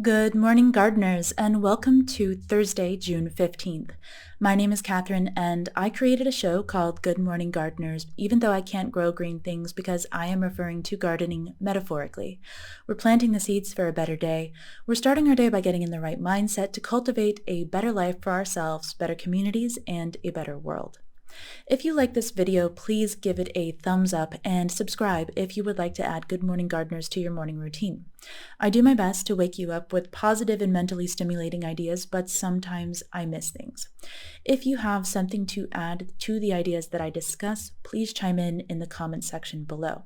Good morning, gardeners, and welcome to Thursday, June 15th. My name is Catherine, and I created a show called Good Morning Gardeners, even though I can't grow green things because I am referring to gardening metaphorically. We're planting the seeds for a better day. We're starting our day by getting in the right mindset to cultivate a better life for ourselves, better communities, and a better world. If you like this video, please give it a thumbs up and subscribe if you would like to add Good Morning Gardeners to your morning routine. I do my best to wake you up with positive and mentally stimulating ideas, but sometimes I miss things. If you have something to add to the ideas that I discuss, please chime in the comment section below.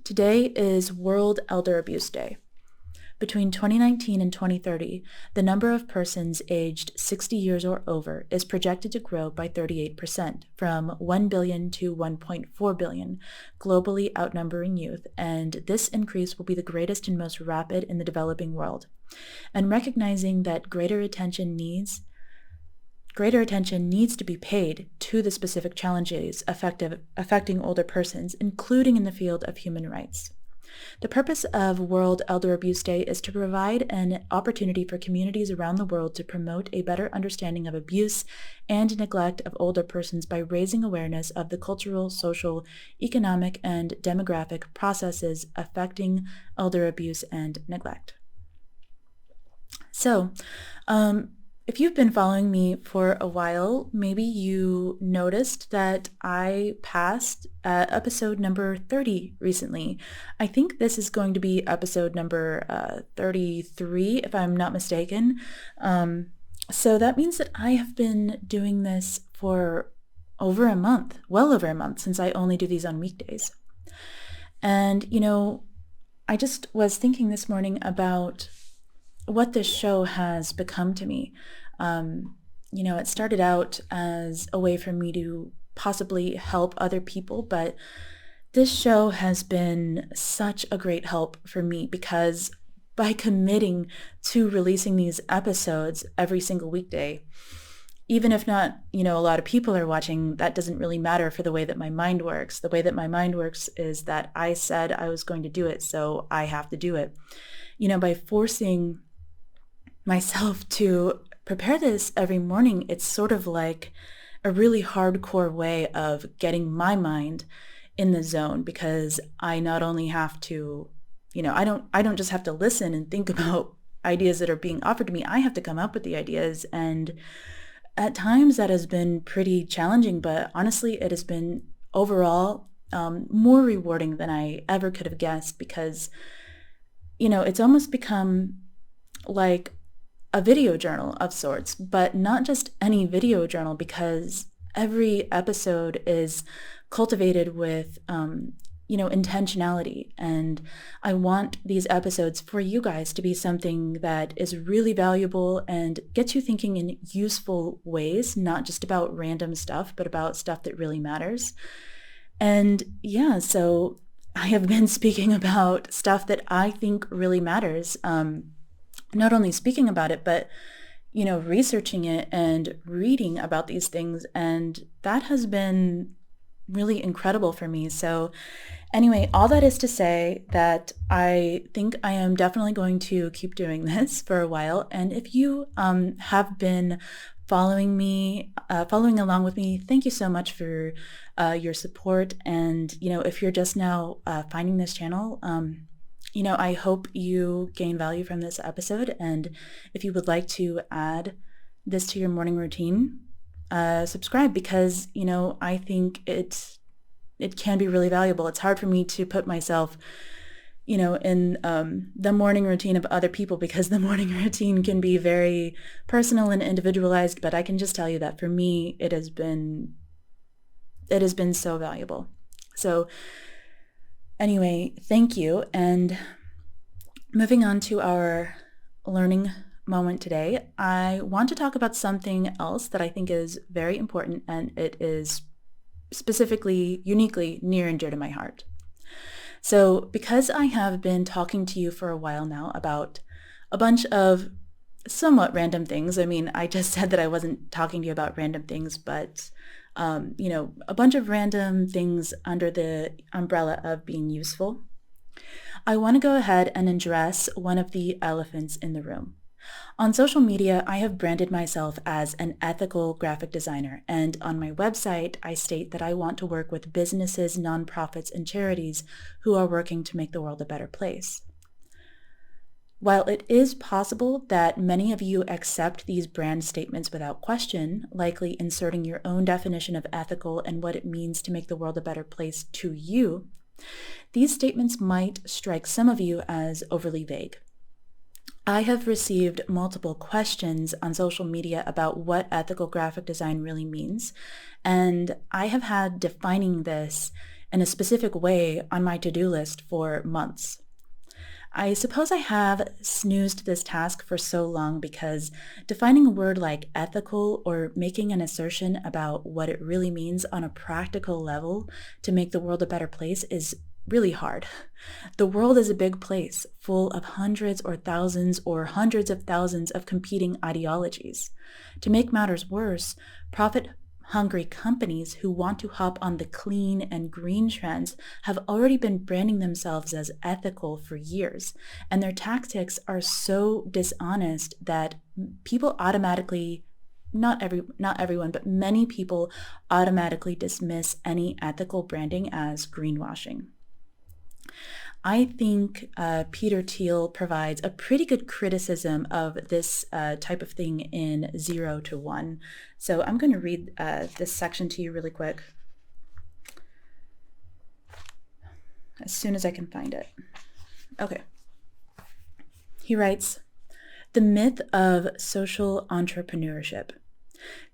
Today is World Elder Abuse Day. Between 2019 and 2030, the number of persons aged 60 years or over is projected to grow by 38%, from 1 billion to 1.4 billion, globally outnumbering youth, and this increase will be the greatest and most rapid in the developing world. And recognizing that greater attention needs to be paid to the specific challenges affecting older persons, including in the field of human rights. The purpose of World Elder Abuse Day is to provide an opportunity for communities around the world to promote a better understanding of abuse and neglect of older persons by raising awareness of the cultural, social, economic, and demographic processes affecting elder abuse and neglect. So, if you've been following me for a while, maybe you noticed that I passed episode number 30 recently. I think this is going to be episode number 33, if I'm not mistaken. So that means that I have been doing this for over a month, well over a month, since I only do these on weekdays. And, I just was thinking this morning about what this show has become to me. It started out as a way for me to possibly help other people, but this show has been such a great help for me because by committing to releasing these episodes every single weekday, even if not, a lot of people are watching, that doesn't really matter for the way that my mind works. The way that my mind works is that I said I was going to do it, so I have to do it. By forcing myself to prepare this every morning, it's sort of like a really hardcore way of getting my mind in the zone, because I not only have to, I don't just have to listen and think about ideas that are being offered to me. I have to come up with the ideas, and at times that has been pretty challenging, but honestly it has been overall more rewarding than I ever could have guessed, because it's almost become like a video journal of sorts, but not just any video journal, because every episode is cultivated with, intentionality. And I want these episodes for you guys to be something that is really valuable and gets you thinking in useful ways, not just about random stuff, but about stuff that really matters. And yeah, so I have been speaking about stuff that I think really matters. Not only speaking about it, but, researching it and reading about these things. And that has been really incredible for me. So anyway, all that is to say that I think I am definitely going to keep doing this for a while. And if you have been following along with me, thank you so much for your support. And, if you're just now finding this channel, I hope you gain value from this episode, and if you would like to add this to your morning routine, subscribe, because, I think it can be really valuable. It's hard for me to put myself, in the morning routine of other people, because the morning routine can be very personal and individualized, but I can just tell you that for me, it has been so valuable. So anyway, thank you. And moving on to our learning moment today, I want to talk about something else that I think is very important, and it is specifically, uniquely near and dear to my heart. So because I have been talking to you for a while now about a bunch of somewhat random things, I just said that I wasn't talking to you about random things, but a bunch of random things under the umbrella of being useful. I want to go ahead and address one of the elephants in the room. On social media, I have branded myself as an ethical graphic designer, and on my website, I state that I want to work with businesses, nonprofits, and charities who are working to make the world a better place. While it is possible that many of you accept these brand statements without question, likely inserting your own definition of ethical and what it means to make the world a better place to you, these statements might strike some of you as overly vague. I have received multiple questions on social media about what ethical graphic design really means, and I have had defining this in a specific way on my to-do list for months. I suppose I have snoozed this task for so long because defining a word like ethical or making an assertion about what it really means on a practical level to make the world a better place is really hard. The world is a big place full of hundreds or thousands or hundreds of thousands of competing ideologies. To make matters worse, profit-hungry companies who want to hop on the clean and green trends have already been branding themselves as ethical for years, and their tactics are so dishonest that people automatically not everyone, but many people automatically dismiss any ethical branding as greenwashing. I think Peter Thiel provides a pretty good criticism of this type of thing in 0 to 1. So I'm going to read this section to you really quick as soon as I can find it. Okay. He writes, "The myth of social entrepreneurship.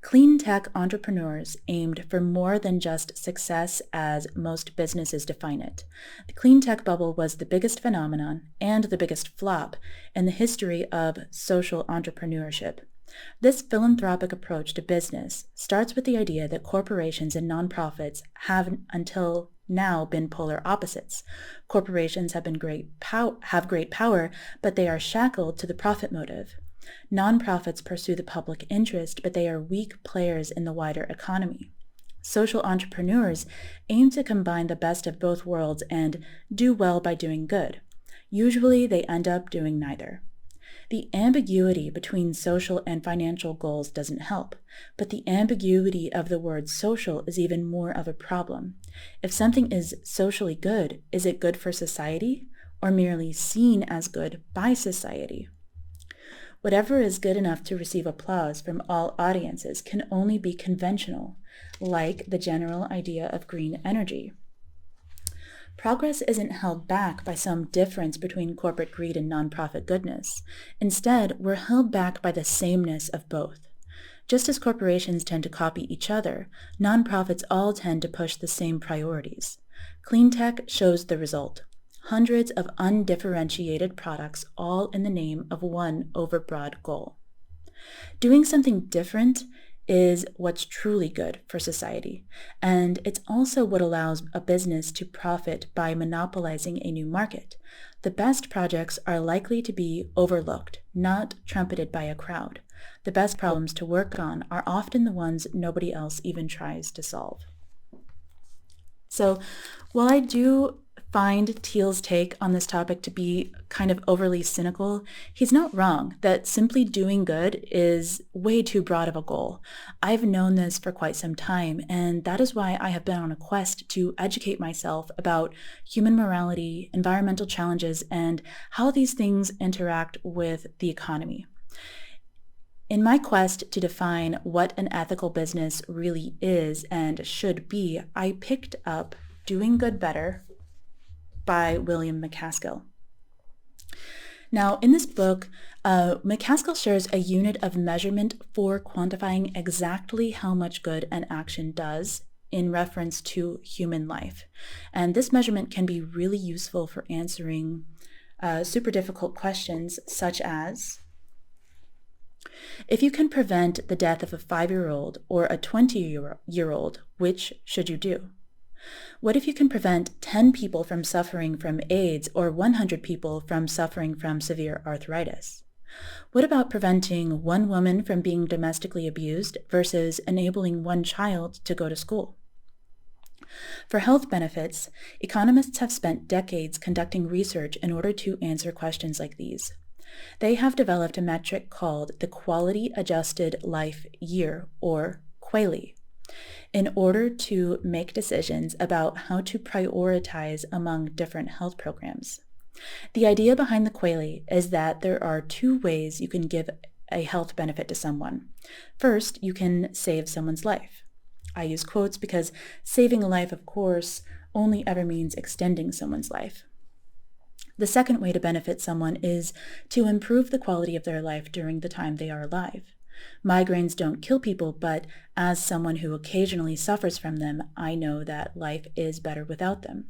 Clean tech entrepreneurs aimed for more than just success as most businesses define it. The clean tech bubble was the biggest phenomenon and the biggest flop in the history of social entrepreneurship. This philanthropic approach to business starts with the idea that corporations and nonprofits have until now been polar opposites. Corporations have great power, but they are shackled to the profit motive. Nonprofits pursue the public interest, but they are weak players in the wider economy. Social entrepreneurs aim to combine the best of both worlds and do well by doing good. Usually they end up doing neither. The ambiguity between social and financial goals doesn't help, but the ambiguity of the word social is even more of a problem. If something is socially good, is it good for society or merely seen as good by society? Whatever is good enough to receive applause from all audiences can only be conventional, like the general idea of green energy. Progress isn't held back by some difference between corporate greed and nonprofit goodness. Instead, we're held back by the sameness of both. Just as corporations tend to copy each other, nonprofits all tend to push the same priorities. Clean tech shows the result. Hundreds of undifferentiated products, all in the name of one overbroad goal. Doing something different is what's truly good for society, and it's also what allows a business to profit by monopolizing a new market. The best projects are likely to be overlooked, not trumpeted by a crowd. The best problems to work on are often the ones nobody else even tries to solve. So, while I do find Thiel's take on this topic to be kind of overly cynical, he's not wrong that simply doing good is way too broad of a goal. I've known this for quite some time, and that is why I have been on a quest to educate myself about human morality, environmental challenges, and how these things interact with the economy. In my quest to define what an ethical business really is and should be, I picked up Doing Good Better by William MacAskill. Now, in this book, MacAskill shares a unit of measurement for quantifying exactly how much good an action does in reference to human life. And this measurement can be really useful for answering super difficult questions such as, if you can prevent the death of a 5-year-old or a 20-year-old, which should you do? What if you can prevent 10 people from suffering from AIDS or 100 people from suffering from severe arthritis? What about preventing one woman from being domestically abused versus enabling one child to go to school? For health benefits, economists have spent decades conducting research in order to answer questions like these. They have developed a metric called the Quality Adjusted Life Year, or QALY, in order to make decisions about how to prioritize among different health programs. The idea behind the QALY is that there are two ways you can give a health benefit to someone. First, you can save someone's life. I use quotes because saving a life, of course, only ever means extending someone's life. The second way to benefit someone is to improve the quality of their life during the time they are alive. Migraines don't kill people, but as someone who occasionally suffers from them, I know that life is better without them.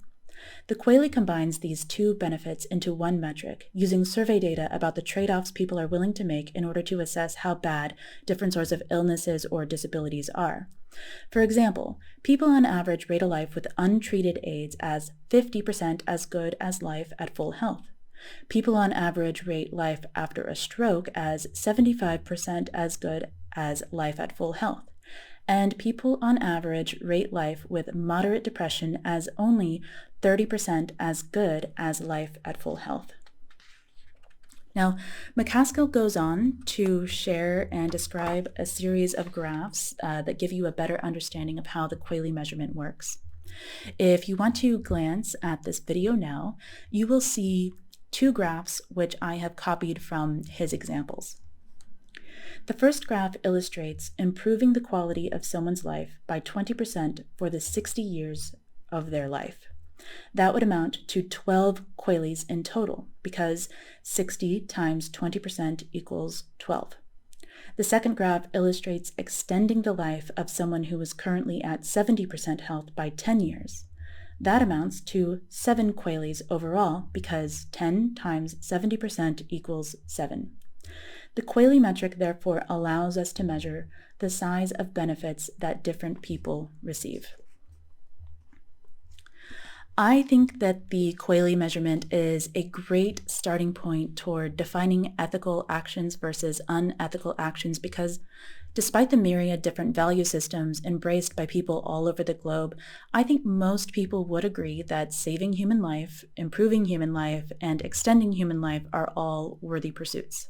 The QALY combines these two benefits into one metric, using survey data about the trade-offs people are willing to make in order to assess how bad different sorts of illnesses or disabilities are. For example, people on average rate a life with untreated AIDS as 50% as good as life at full health. People on average rate life after a stroke as 75% as good as life at full health. And people on average rate life with moderate depression as only 30% as good as life at full health. Now, MacAskill goes on to share and describe a series of graphs that give you a better understanding of how the QALY measurement works. If you want to glance at this video now, you will see two graphs which I have copied from his examples. The first graph illustrates improving the quality of someone's life by 20% for the 60 years of their life. That would amount to 12 QALYs in total, because 60 times 20% equals 12. The second graph illustrates extending the life of someone who is currently at 70% health by 10 years. That amounts to 7 QALYs overall, because 10 times 70% equals 7. The QALY metric therefore allows us to measure the size of benefits that different people receive. I think that the QALY measurement is a great starting point toward defining ethical actions versus unethical actions, because despite the myriad different value systems embraced by people all over the globe, I think most people would agree that saving human life, improving human life, and extending human life are all worthy pursuits.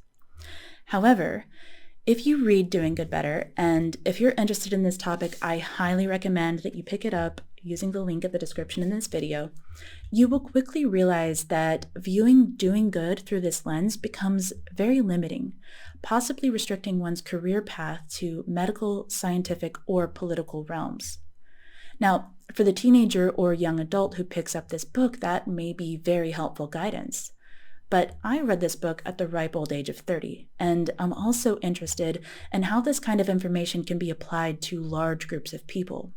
However, if you read Doing Good Better, and if you're interested in this topic, I highly recommend that you pick it up using the link in the description in this video. You will quickly realize that viewing doing good through this lens becomes very limiting, possibly restricting one's career path to medical, scientific, or political realms. Now, for the teenager or young adult who picks up this book, that may be very helpful guidance. But I read this book at the ripe old age of 30, and I'm also interested in how this kind of information can be applied to large groups of people.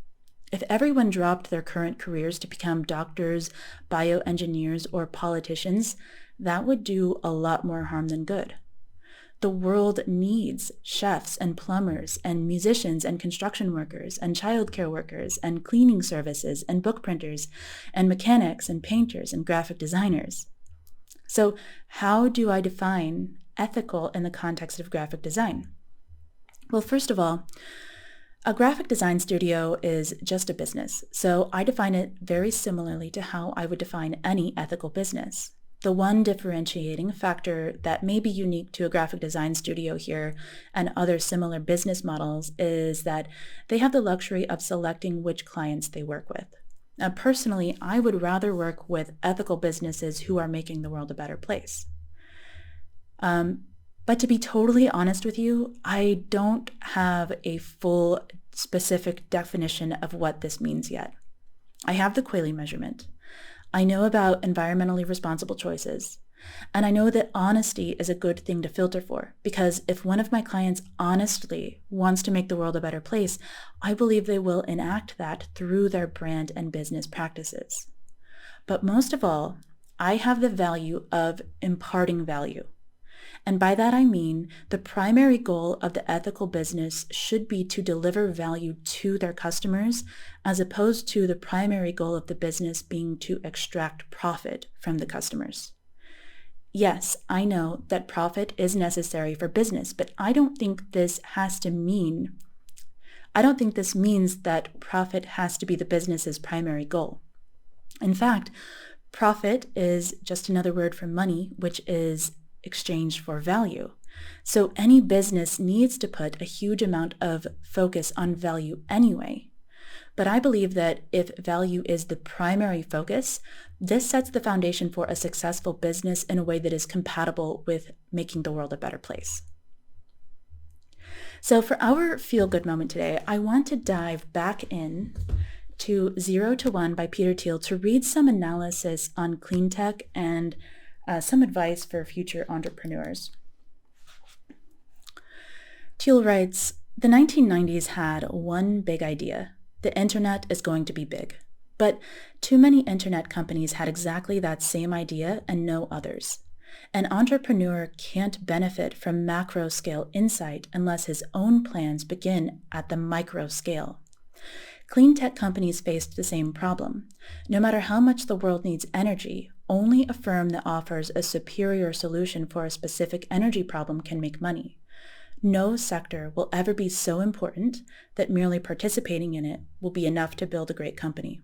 If everyone dropped their current careers to become doctors, bioengineers, or politicians, that would do a lot more harm than good. The world needs chefs and plumbers and musicians and construction workers and childcare workers and cleaning services and book printers and mechanics and painters and graphic designers. So how do I define ethical in the context of graphic design? Well, first of all, a graphic design studio is just a business, so I define it very similarly to how I would define any ethical business. The one differentiating factor that may be unique to a graphic design studio here and other similar business models is that they have the luxury of selecting which clients they work with. Now, personally, I would rather work with ethical businesses who are making the world a better place. But to be totally honest with you, I don't have a full specific definition of what this means yet. I have the QALY measurement. I know about environmentally responsible choices. And I know that honesty is a good thing to filter for, because if one of my clients honestly wants to make the world a better place, I believe they will enact that through their brand and business practices. But most of all, I have the value of imparting value. And by that I mean the primary goal of the ethical business should be to deliver value to their customers, as opposed to the primary goal of the business being to extract profit from the customers. Yes, I know that profit is necessary for business, but I don't think this has to mean I don't think this means that profit has to be the business's primary goal. In fact, profit is just another word for money, which is exchanged for value. So any business needs to put a huge amount of focus on value anyway. But I believe that if value is the primary focus, this sets the foundation for a successful business in a way that is compatible with making the world a better place. So for our feel-good moment today, I want to dive back in to 0 to 1 by Peter Thiel to read some analysis on clean tech and some advice for future entrepreneurs. Thiel writes, the 1990s had one big idea. The internet is going to be big. But too many internet companies had exactly that same idea and no others. An entrepreneur can't benefit from macro scale insight unless his own plans begin at the micro scale. Clean tech companies faced the same problem. No matter how much the world needs energy, only a firm that offers a superior solution for a specific energy problem can make money. No sector will ever be so important that merely participating in it will be enough to build a great company.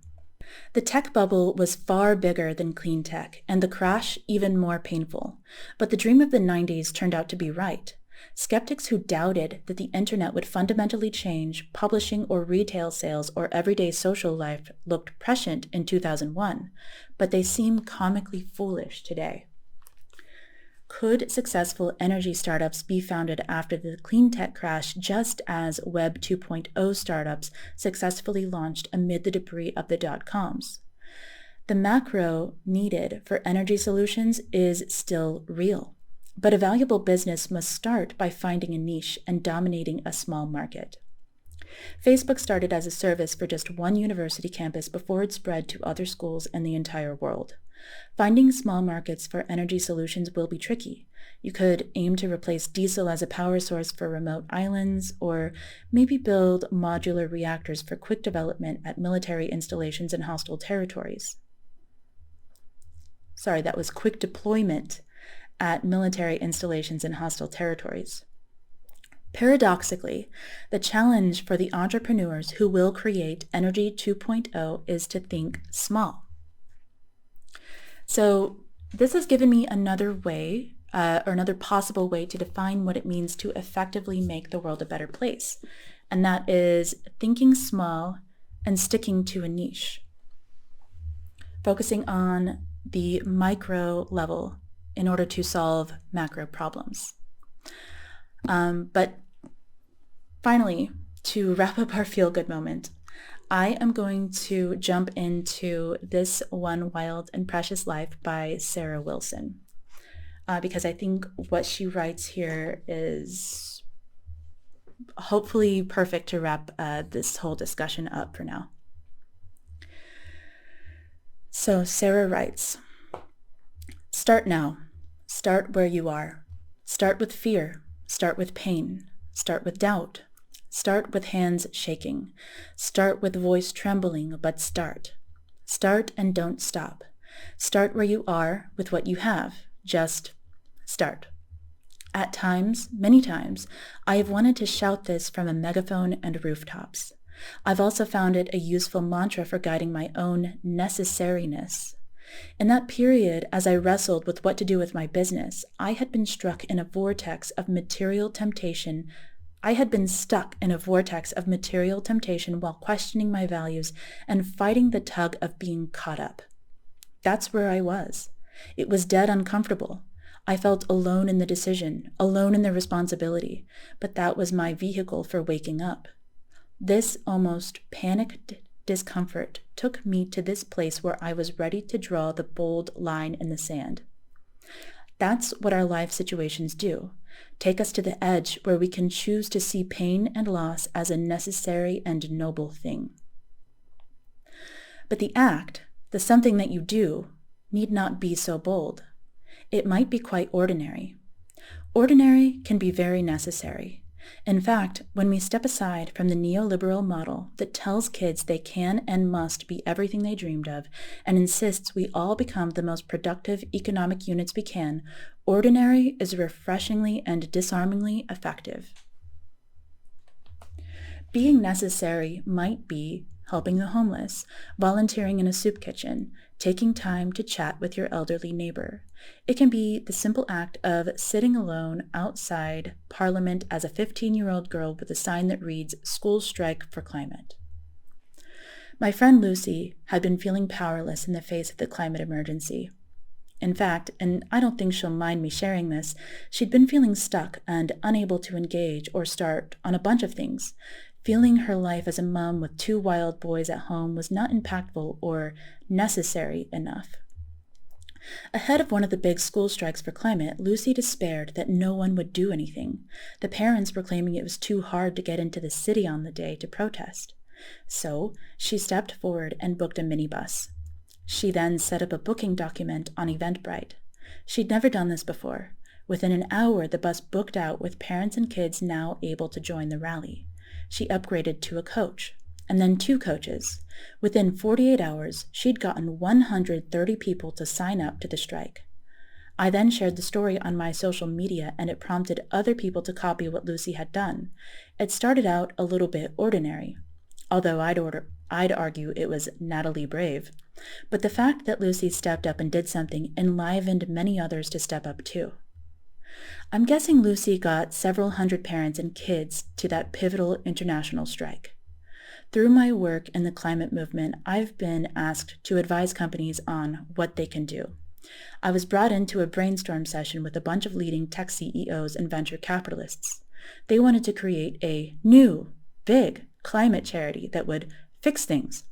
The tech bubble was far bigger than clean tech, and the crash even more painful. But the dream of the 90s turned out to be right. Skeptics who doubted that the internet would fundamentally change publishing or retail sales or everyday social life looked prescient in 2001, but they seem comically foolish today. Could successful energy startups be founded after the clean tech crash just as Web 2.0 startups successfully launched amid the debris of the dot-coms? The macro needed for energy solutions is still real, but a valuable business must start by finding a niche and dominating a small market. Facebook started as a service for just one university campus before it spread to other schools and the entire world. Finding small markets for energy solutions will be tricky. You could aim to replace diesel as a power source for remote islands, or maybe build modular reactors for quick development at military installations in hostile territories. Sorry, that was quick deployment at military installations in hostile territories. Paradoxically, the challenge for the entrepreneurs who will create Energy 2.0 is to think small. So this has given me another way, or another possible way to define what it means to effectively make the world a better place. And that is thinking small and sticking to a niche. Focusing on the micro level in order to solve macro problems. But finally, to wrap up our feel-good moment, I am going to jump into This One Wild and Precious Life by Sarah Wilson, because I think what she writes here is hopefully perfect to wrap this whole discussion up for now. So Sarah writes, start now. Start where you are. Start with fear. Start with pain. Start with doubt. Start with hands shaking. Start with voice trembling, but start. Start and don't stop. Start where you are with what you have. Just start. At times, many times, I have wanted to shout this from a megaphone and rooftops. I've also found it a useful mantra for guiding my own necessariness. In that period, as I wrestled with what to do with my business, I had been struck in a vortex of material temptation. I had been stuck in a vortex of material temptation while questioning my values and fighting the tug of being caught up. That's where I was. It was dead uncomfortable. I felt alone in the decision, alone in the responsibility, but that was my vehicle for waking up. This almost panicked discomfort took me to this place where I was ready to draw the bold line in the sand. That's what our life situations do. Take us to the edge where we can choose to see pain and loss as a necessary and noble thing. But the act, the something that you do, need not be so bold. It might be quite ordinary. Ordinary can be very necessary. In fact, when we step aside from the neoliberal model that tells kids they can and must be everything they dreamed of and insists we all become the most productive economic units we can, ordinary is refreshingly and disarmingly effective. Being necessary might be helping the homeless, volunteering in a soup kitchen, taking time to chat with your elderly neighbor. It can be the simple act of sitting alone outside Parliament as a 15-year-old girl with a sign that reads, "School Strike for Climate." My friend Lucy had been feeling powerless in the face of the climate emergency. In fact, and I don't think she'll mind me sharing this, she'd been feeling stuck and unable to engage or start on a bunch of things. Feeling her life as a mom with 2 wild boys at home was not impactful or necessary enough. Ahead of one of the big school strikes for climate, Lucy despaired that no one would do anything. The parents were claiming it was too hard to get into the city on the day to protest. So she stepped forward and booked a minibus. She then set up a booking document on Eventbrite. She'd never done this before. Within an hour, the bus booked out with parents and kids now able to join the rally. She upgraded to a coach, and then 2 coaches. Within 48 hours, she'd gotten 130 people to sign up to the strike. I then shared the story on my social media, and it prompted other people to copy what Lucy had done. It started out a little bit ordinary, although I'd argue it was Natalie Brave. But the fact that Lucy stepped up and did something enlivened many others to step up too. I'm guessing Lucy got several hundred parents and kids to that pivotal international strike. Through my work in the climate movement, I've been asked to advise companies on what they can do. I was brought into a brainstorm session with a bunch of leading tech CEOs and venture capitalists. They wanted to create a new, big climate charity that would fix things.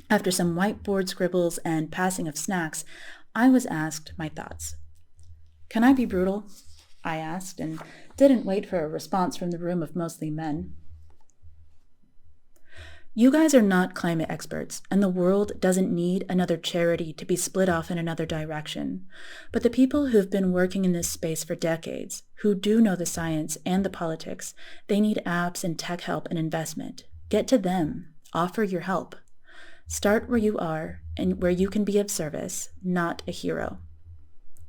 After some whiteboard scribbles and passing of snacks, I was asked my thoughts. "Can I be brutal?" I asked, and didn't wait for a response from the room of mostly men. You guys are not climate experts, and the world doesn't need another charity to be split off in another direction. But the people who've been working in this space for decades, who do know the science and the politics, they need apps and tech help and investment. Get to them. Offer your help. Start where you are and where you can be of service, not a hero.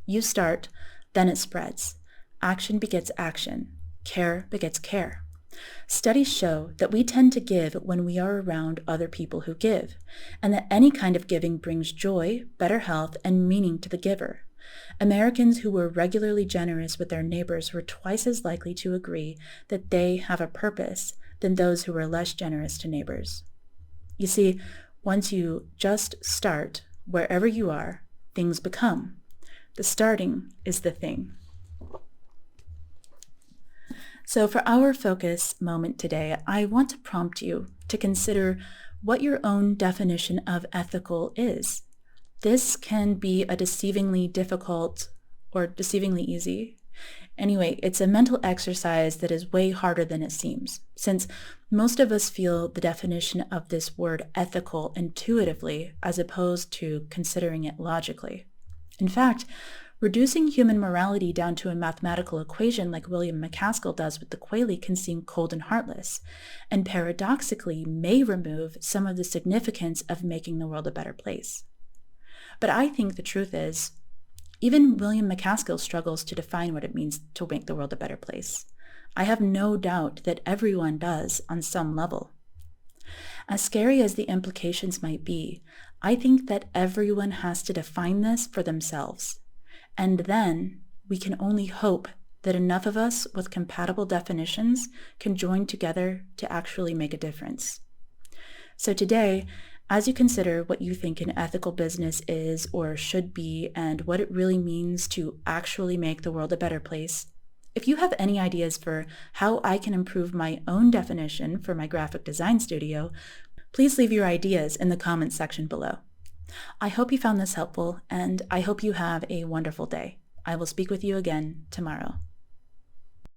You start, then it spreads. Action begets action. Care begets care. Studies show that we tend to give when we are around other people who give, and that any kind of giving brings joy, better health, and meaning to the giver. Americans who were regularly generous with their neighbors were twice as likely to agree that they have a purpose than those who were less generous to neighbors. You see, once you just start, wherever you are, things become. The starting is the thing. So for our focus moment today, I want to prompt you to consider what your own definition of ethical is. This can be a deceivingly difficult or deceivingly easy. Anyway, it's a mental exercise that is way harder than it seems, since most of us feel the definition of this word ethical intuitively as opposed to considering it logically. In fact, reducing human morality down to a mathematical equation like William MacAskill does with the Quayle can seem cold and heartless, and paradoxically may remove some of the significance of making the world a better place. But I think the truth is, even William MacAskill struggles to define what it means to make the world a better place. I have no doubt that everyone does on some level. As scary as the implications might be, I think that everyone has to define this for themselves. And then we can only hope that enough of us with compatible definitions can join together to actually make a difference. So today, as you consider what you think an ethical business is or should be and what it really means to actually make the world a better place, if you have any ideas for how I can improve my own definition for my graphic design studio, please leave your ideas in the comments section below. I hope you found this helpful, and I hope you have a wonderful day. I will speak with you again tomorrow.